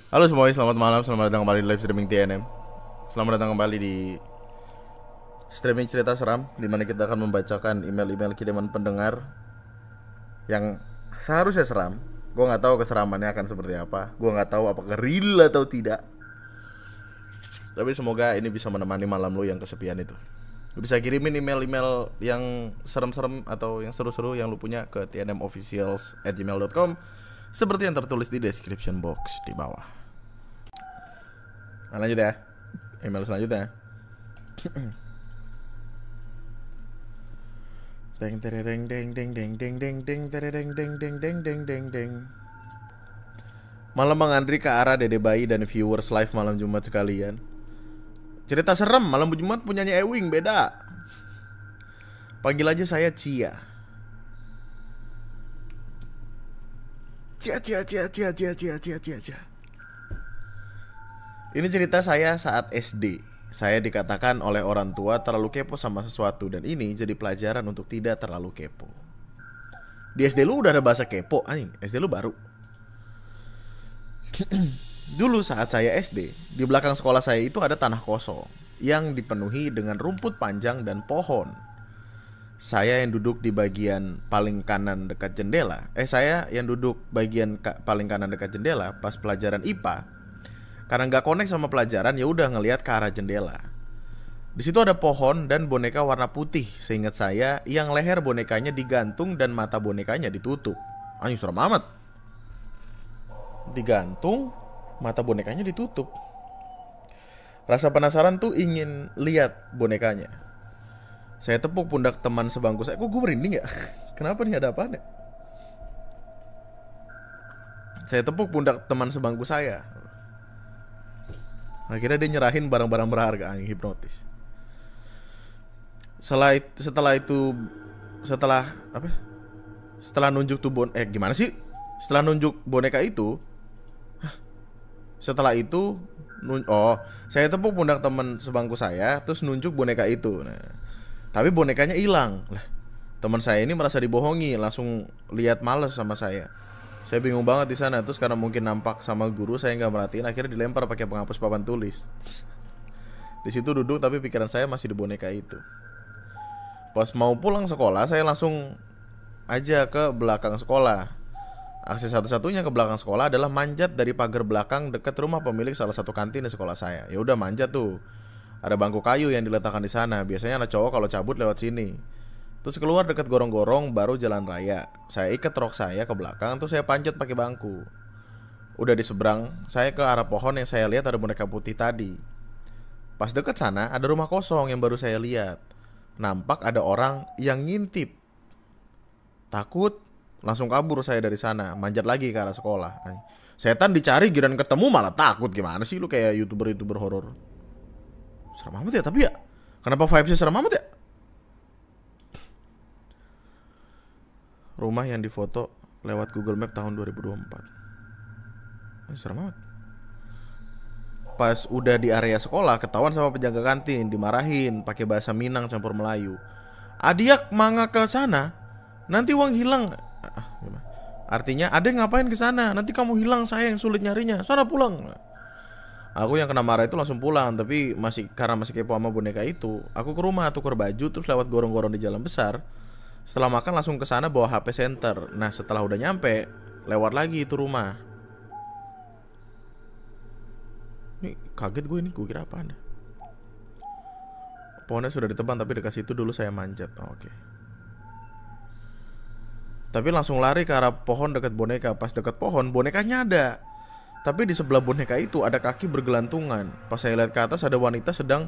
Halo semuanya, selamat malam, selamat datang kembali di live streaming TNM. Selamat datang kembali di streaming cerita seram, di mana kita akan membacakan email-email kiriman pendengar yang seharusnya seram. Gue nggak tahu keseramannya akan seperti apa. Gue nggak tahu apakah real atau tidak. Tapi semoga ini bisa menemani malam lo yang kesepian itu. Lo bisa kirimin email-email yang serem-serem atau yang seru-seru yang lo punya ke tnmofficials@gmail.com seperti yang tertulis di description box di bawah. Nah, lanjut ya. Email selanjutnya. Deng tereng deng deng deng deng deng deng tereng deng deng deng deng deng deng. Malam Bang Andri ke arah Dede Bayi dan viewers live malam Jumat sekalian. Cerita serem malam Jumat punyanya Ewing beda. Panggil aja saya Cia. Cia cia cia cia cia cia cia cia cia. Ini cerita saya saat SD. Saya dikatakan oleh orang tua terlalu kepo sama sesuatu dan ini jadi pelajaran untuk tidak terlalu kepo. Di SD lu udah ada bahasa kepo, anjing. SD lu baru. Dulu saat saya SD, di belakang sekolah saya itu ada tanah kosong yang dipenuhi dengan rumput panjang dan pohon. Saya yang duduk di bagian paling kanan dekat jendela. Saya yang duduk bagian paling kanan dekat jendela pas pelajaran IPA. Karena nggak connect sama pelajaran, ya udah ngelihat ke arah jendela. Di situ ada pohon dan boneka warna putih. Seingat saya, yang leher bonekanya digantung dan mata bonekanya ditutup. Anjing serem amat. Digantung, mata bonekanya ditutup. Rasa penasaran tuh ingin lihat bonekanya. Saya tepuk pundak teman sebangku saya. Kok gue merinding ya? Kenapa nih, ada apaan ya? Saya tepuk pundak teman sebangku saya. Akhirnya dia nyerahin barang-barang berharga. Anjing hipnotis. Setelah apa? Setelah nunjuk tuh gimana sih? Setelah nunjuk boneka itu, setelah itu saya tepuk pundak teman sebangku saya, terus nunjuk boneka itu. Nah, tapi bonekanya hilang. Lah, teman saya ini merasa dibohongi, langsung lihat males sama saya. Saya bingung banget di sana, terus karena mungkin nampak sama guru saya nggak merhatiin, akhirnya dilempar pakai penghapus papan tulis. Di situ duduk tapi pikiran saya masih di boneka itu. Pas mau pulang sekolah, saya langsung aja ke belakang sekolah. Akses satu-satunya ke belakang sekolah adalah manjat dari pagar belakang dekat rumah pemilik salah satu kantin di sekolah saya. Ya udah manjat tuh. Ada bangku kayu yang diletakkan di sana. Biasanya anak cowok kalau cabut lewat sini. Terus keluar dekat gorong-gorong baru jalan raya. Saya ikat rok saya ke belakang terus saya panjat pakai bangku. Udah di seberang, saya ke arah pohon yang saya lihat ada boneka putih tadi. Pas deket sana ada rumah kosong yang baru saya lihat. Nampak ada orang yang ngintip. Takut, langsung kabur saya dari sana, manjat lagi ke arah sekolah. Setan dicari giran ketemu malah takut. Gimana sih lu kayak youtuber horor? Serem amat ya, tapi ya kenapa vibesnya serem amat ya? Rumah yang difoto lewat Google Map tahun 2024. Serem amat. Pas udah di area sekolah ketahuan sama penjaga kantin, dimarahin pakai bahasa Minang campur Melayu. Adiak manga ke sana, nanti uang hilang. Artinya, adek ngapain ke sana? Nanti kamu hilang, saya yang sulit nyarinya. Sana pulang. Aku yang kena marah itu langsung pulang, tapi masih kepo sama boneka itu. Aku ke rumah tukar baju terus lewat gorong-gorong di jalan besar. Setelah makan langsung ke sana bawa HP center. Nah, setelah udah nyampe, lewat lagi itu rumah. Ini kaget gue, gue kira apaan. Pohonnya sudah ditebang tapi dekat situ dulu saya manjat. Oke. Tapi langsung lari ke arah pohon dekat boneka. Pas dekat pohon, bonekanya ada. Tapi di sebelah boneka itu ada kaki bergelantungan. Pas saya lihat ke atas ada wanita sedang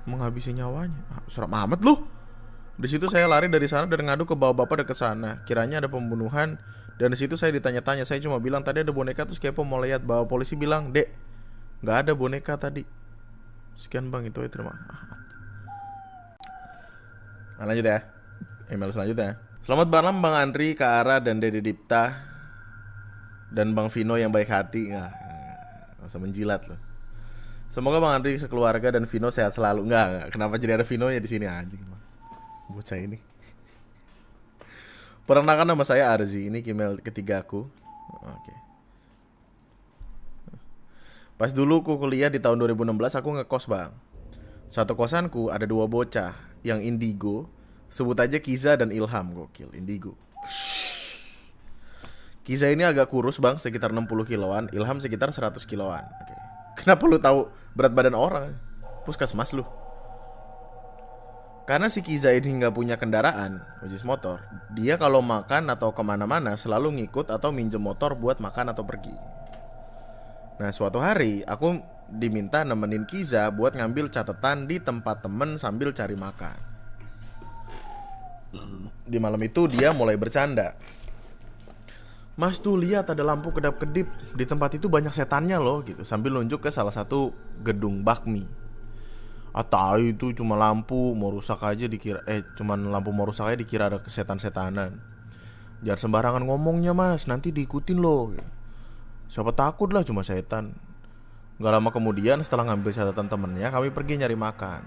menghabisi nyawanya. Serem amat lu. Di situ saya lari dari sana dan ngadu ke bapak-bapak dekat sana. Kiranya ada pembunuhan. Dan di situ saya ditanya-tanya. Saya cuma bilang tadi ada boneka terus kepo mau lihat. Bawa polisi bilang, "Dek, nggak ada boneka tadi." Sekian bang, itu ya, terima. Nah, lanjut ya. Email selanjutnya. Selamat malam Bang Andri, Kak Ara dan Dede Dipta dan Bang Vino yang baik hati. Nggak usah menjilat loh. Semoga Bang Andri sekeluarga dan Vino sehat selalu. Enggak. Kenapa jadi ada Vino ya di sini anjing. Bocah ini. Perkenalkan nama saya Arzi. Ini email ketiga aku. Oke. Pas dulu ku kuliah di tahun 2016 aku ngekos bang. Satu kosanku ada dua bocah yang indigo. Sebut aja Kiza dan Ilham, gokil, indigo. Kiza ini agak kurus bang, sekitar 60 kiloan. Ilham sekitar 100 kiloan. Oke. Kenapa lu tahu berat badan orang? Puskesmas lu. Karena si Kiza ini nggak punya kendaraan, which is motor. Dia kalau makan atau kemana-mana selalu ngikut atau minjem motor buat makan atau pergi. Nah suatu hari aku diminta nemenin Kiza buat ngambil catatan di tempat temen sambil cari makan. Di malam itu dia mulai bercanda. Mas tuh lihat ada lampu kedap-kedip, di tempat itu banyak setannya loh gitu, sambil nunjuk ke salah satu gedung bakmi. Atau itu cuma lampu mau rusak aja dikira cuman lampu mau rusak aja dikira ada kesetan-setanan. Jangan sembarangan ngomongnya mas, nanti diikutin loh. Siapa takut lah cuma setan. Gak lama kemudian setelah ngambil catatan temennya, kami pergi nyari makan.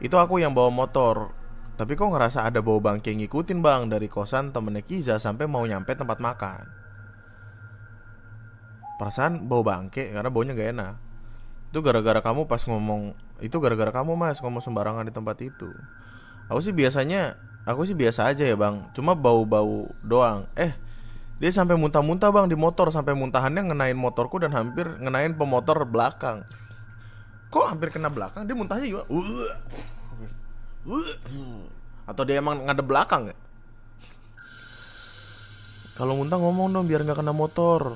Itu aku yang bawa motor. Tapi kok ngerasa ada bau bangke ngikutin bang dari kosan temennya Kiza sampai mau nyampe tempat makan. Perasaan bau bangke karena baunya gak enak. Itu gara-gara kamu pas ngomong. Itu gara-gara kamu mas ngomong sembarangan di tempat itu. Aku sih biasa aja ya bang, cuma bau-bau doang. Dia sampai muntah-muntah bang di motor, sampai muntahannya ngenain motorku dan hampir ngenain pemotor belakang. Kok hampir kena belakang? Dia muntahnya juga. Atau dia emang ngadep belakang ya? Kalau muntah ngomong dong biar nggak kena motor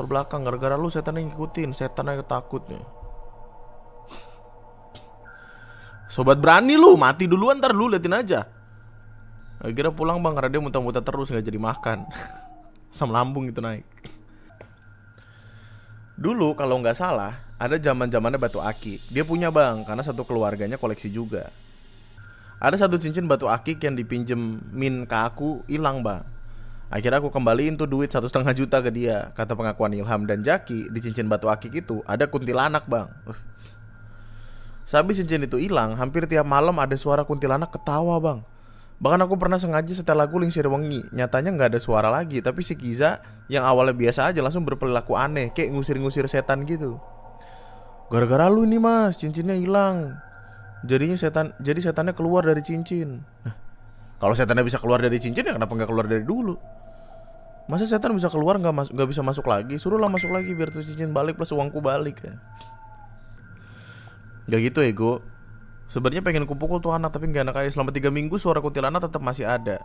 belakang. Gara-gara lu setan yang ngikutin, setan aja takut nih. Sobat berani lu, mati duluan ntar lu liatin aja. Akhirnya pulang bang karena dia muntah-muntah terus nggak jadi makan. Asam lambung itu naik. Dulu kalau nggak salah ada zaman-zamannya batu akik. Dia punya bang karena satu keluarganya koleksi juga. Ada satu cincin batu akik yang dipinjemin ke aku hilang bang. Akhirnya aku kembaliin tuh duit 1,5 juta ke dia. Kata pengakuan Ilham dan Jaki, di cincin batu akik itu ada kuntilanak bang. Sehabis cincin itu hilang, hampir tiap malam ada suara kuntilanak ketawa bang. Bahkan aku pernah sengaja setel lagu Lingsir Wengi. Nyatanya gak ada suara lagi, tapi si Kiza yang awalnya biasa aja langsung berperilaku aneh, kayak ngusir-ngusir setan gitu. Gara-gara lu nih mas, cincinnya hilang. Jadi setannya keluar dari cincin. Nah, kalau setannya bisa keluar dari cincin ya kenapa gak keluar dari dulu? Masa setan bisa keluar gak bisa masuk lagi? Suruhlah masuk lagi biar tuh cincin balik plus uangku balik ya. Gak gitu ego. Sebenarnya pengen kupukul tuh anak tapi gak enak aja. Selama 3 minggu suara kuntilanak tetap masih ada.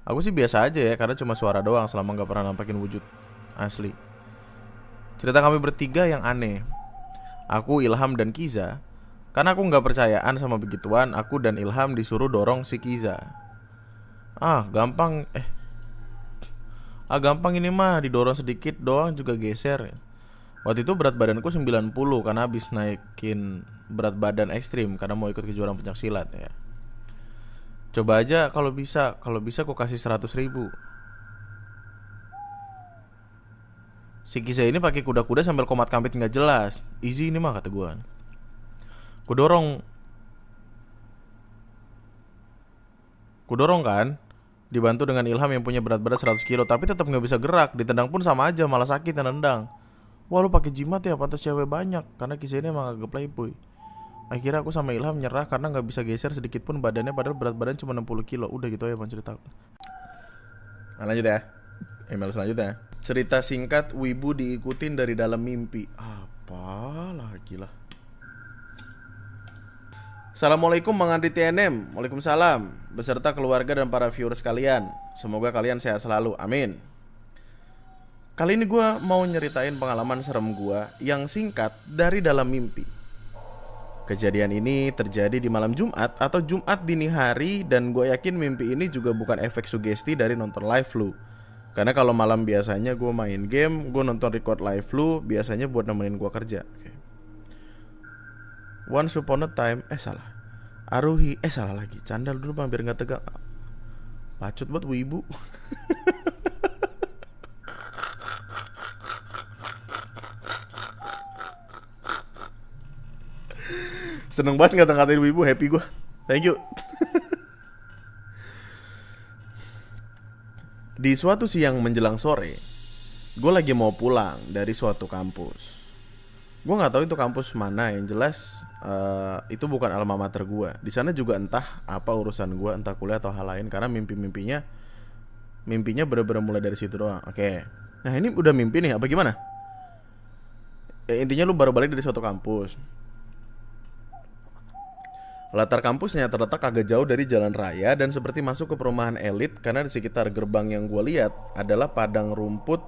Aku sih biasa aja ya karena cuma suara doang selama gak pernah nampakin wujud asli. Cerita kami bertiga yang aneh. Aku, Ilham, dan Kiza. Karena aku gak percayaan sama begituan, aku dan Ilham disuruh dorong si Kiza. Gampang ini mah, didorong sedikit doang juga geser. Waktu itu berat badanku 90 karena habis naikin berat badan ekstrim karena mau ikut kejuaraan pencaksilat ya. Coba aja kalau bisa aku kasih 100.000. Si Kiza ini pakai kuda-kuda sambil komat kambit nggak jelas. Easy ini mah kata gue. Ku dorong kan, dibantu dengan Ilham yang punya berat badan 100 kilo tapi tetap nggak bisa gerak. Ditendang pun sama aja, malah sakit dan nendang. Wah lu pakai jimat ya, pantas cewek banyak. Karena Kiza ini emang agak playboy. Akhirnya aku sama Ilham nyerah karena gak bisa geser sedikit pun badannya, padahal berat badan cuma 60 kilo. Udah gitu aja bang cerita. Nah, lanjut ya. Email selanjutnya. Cerita singkat wibu diikutin dari dalam mimpi. Apalah gila. Assalamualaikum Bang Andri TNM. Waalaikumsalam. Beserta keluarga dan para viewers kalian. Semoga kalian sehat selalu. Amin. Kali ini gue mau nyeritain pengalaman serem gue yang singkat dari dalam mimpi. Kejadian ini terjadi di malam Jumat atau Jumat dini hari. Dan gue yakin mimpi ini juga bukan efek sugesti dari nonton live lu. Karena kalau malam biasanya gue main game, gue nonton record live lu biasanya buat nemenin gue kerja. Once upon a time, salah lagi. Candal dulu bang biar gak tegang. Bacot buat wibu. Seneng banget ngata-ngatain wibu, happy gue. Thank you. Di suatu siang menjelang sore, gue lagi mau pulang dari suatu kampus. Gue nggak tahu itu kampus mana, yang jelas itu bukan alma mater gue. Di sana juga entah apa urusan gue, entah kuliah atau hal lain, karena mimpinya bener-bener mulai dari situ doang. Oke. Nah ini udah mimpi nih, apa gimana? Ya, intinya lu baru balik dari suatu kampus. Latar kampusnya terletak agak jauh dari jalan raya dan seperti masuk ke perumahan elit, karena di sekitar gerbang yang gue lihat adalah padang rumput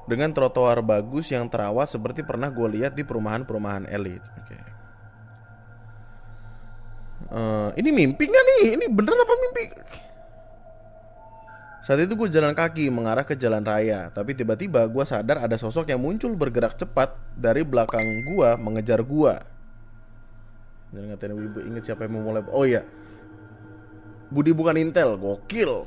dengan trotoar bagus yang terawat seperti pernah gue lihat di perumahan-perumahan elit. Oke. Ini mimpi nggak nih? Ini beneran apa mimpi? Saat itu gue jalan kaki mengarah ke jalan raya, tapi tiba-tiba gue sadar ada sosok yang muncul bergerak cepat dari belakang gue mengejar gue. Jangan ngatain ibu, inget siapa yang mau mulai. Oh iya, Budi bukan Intel, gokil.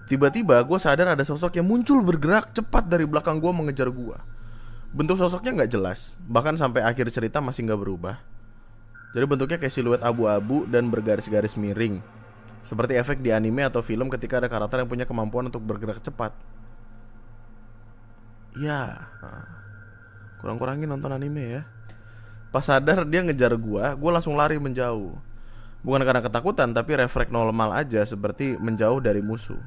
Tiba-tiba gue sadar ada sosok yang muncul bergerak cepat dari belakang gue mengejar gue. Bentuk sosoknya nggak jelas, bahkan sampai akhir cerita masih nggak berubah. Jadi bentuknya kayak siluet abu-abu dan bergaris-garis miring, seperti efek di anime atau film ketika ada karakter yang punya kemampuan untuk bergerak cepat. Ya, kurang-kurangin nonton anime ya. Pas sadar dia ngejar gua langsung lari menjauh. Bukan karena ketakutan, tapi refleks normal aja, seperti menjauh dari musuh.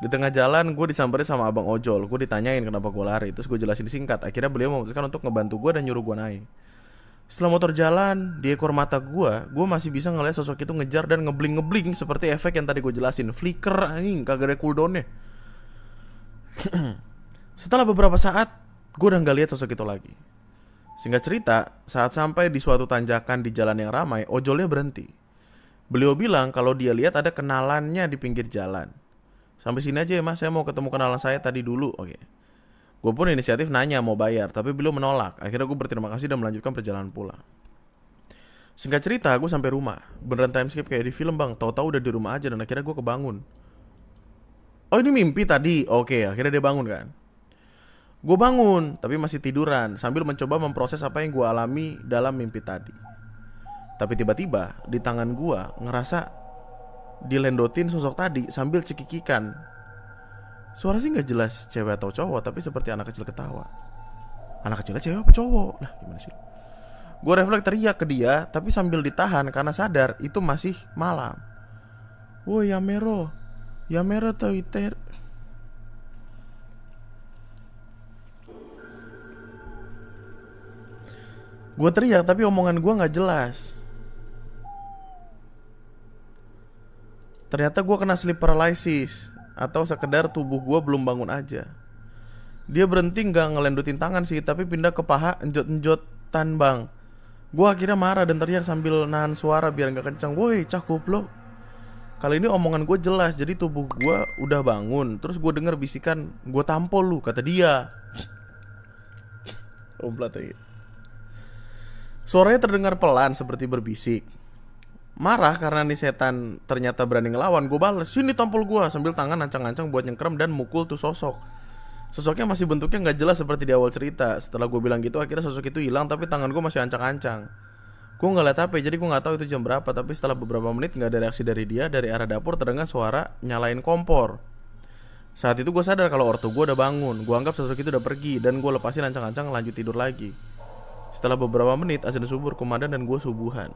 Di tengah jalan gue disamperin sama abang ojol. Gue ditanyain kenapa gue lari, terus gue jelasin singkat. Akhirnya beliau memutuskan untuk ngebantu gue dan nyuruh gue naik. Setelah motor jalan, di ekor mata gue masih bisa ngeliat sosok itu ngejar dan ngebling-ngebling seperti efek yang tadi gue jelasin. Flicker anjing, kagak ada cooldownnya. Setelah beberapa saat, gue udah gak lihat sosok itu lagi. Singkat cerita, saat sampai di suatu tanjakan di jalan yang ramai, ojolnya berhenti. Beliau bilang kalau dia lihat ada kenalannya di pinggir jalan. Sampai sini aja ya mas, saya mau ketemu kenalan saya tadi dulu. Oke. Gue pun inisiatif nanya mau bayar, tapi beliau menolak. Akhirnya gue berterima kasih dan melanjutkan perjalanan pulang. Singkat cerita, gue sampai rumah. Beneran time skip kayak di film bang. Tahu-tahu udah di rumah aja dan akhirnya gue kebangun. Oh ini mimpi tadi. Oke, akhirnya dia bangun kan. Gue bangun, tapi masih tiduran sambil mencoba memproses apa yang gue alami dalam mimpi tadi. Tapi tiba-tiba di tangan gue ngerasa dilendotin sosok tadi sambil cekikikan. Suara sih gak jelas cewek atau cowok, tapi seperti anak kecil ketawa. Anak kecilnya cewek apa cowok? Lah gimana sih? Gue refleks teriak ke dia, tapi sambil ditahan karena sadar itu masih malam. Woi Yamero, Yamero toiter. Gue teriak tapi omongan gue gak jelas. Ternyata gue kena sleep paralysis, atau sekedar tubuh gue belum bangun aja. Dia berhenti gak ngelendutin tangan sih, tapi pindah ke paha enjot-enjotan bang. Gue akhirnya marah dan teriak sambil nahan suara biar gak kencang. Woi cah goblok. Kali ini omongan gue jelas, jadi tubuh gue udah bangun. Terus gue denger bisikan, gue tampol lu, kata dia. Omplat aja. Suaranya terdengar pelan seperti berbisik. Marah karena nih setan ternyata berani ngelawan, gue balas, sini tampol gue, sambil tangan ancang-ancang buat nyengkrem dan mukul tuh sosok. Sosoknya masih bentuknya gak jelas seperti di awal cerita. Setelah gue bilang gitu, akhirnya sosok itu hilang, tapi tangan gue masih ancang-ancang. Gue gak liat HP, jadi gue gak tahu itu jam berapa. Tapi setelah beberapa menit gak ada reaksi dari dia. Dari arah dapur terdengar suara nyalain kompor. Saat itu gue sadar kalau ortu gue udah bangun. Gue anggap sosok itu udah pergi, dan gue lepasin ancang-ancang lanjut tidur lagi. Setelah beberapa menit, azan subuh komandan dan gue subuhan.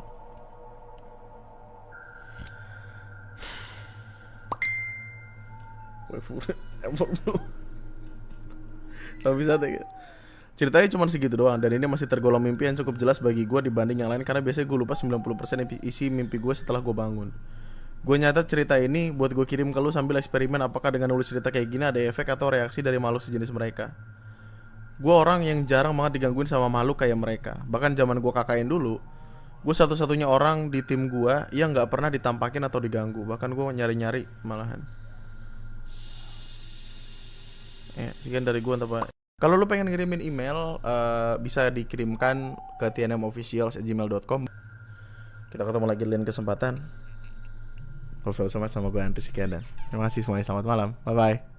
Tapi bisa deh. Ceritanya cuma segitu doang, dan ini masih tergolong mimpi yang cukup jelas bagi gue dibanding yang lain, karena biasanya gue lupa 90% isi mimpi gue setelah gue bangun. Gue nyatet cerita ini buat gue kirim ke lu sambil eksperimen apakah dengan nulis cerita kayak gini ada efek atau reaksi dari makhluk sejenis mereka. Gue orang yang jarang banget digangguin sama makhluk kayak mereka. Bahkan zaman gue KKN dulu, gue satu-satunya orang di tim gue yang gak pernah ditampakin atau diganggu. Bahkan gue nyari-nyari malahan. Sekian dari gue untuk kalau lu pengen ngirimin email, bisa dikirimkan ke tnmofficial@gmail.com. Kita ketemu lagi di lain kesempatan. Novel Somat sama gue Andri, sekian dan terima kasih semuanya, selamat malam, bye bye.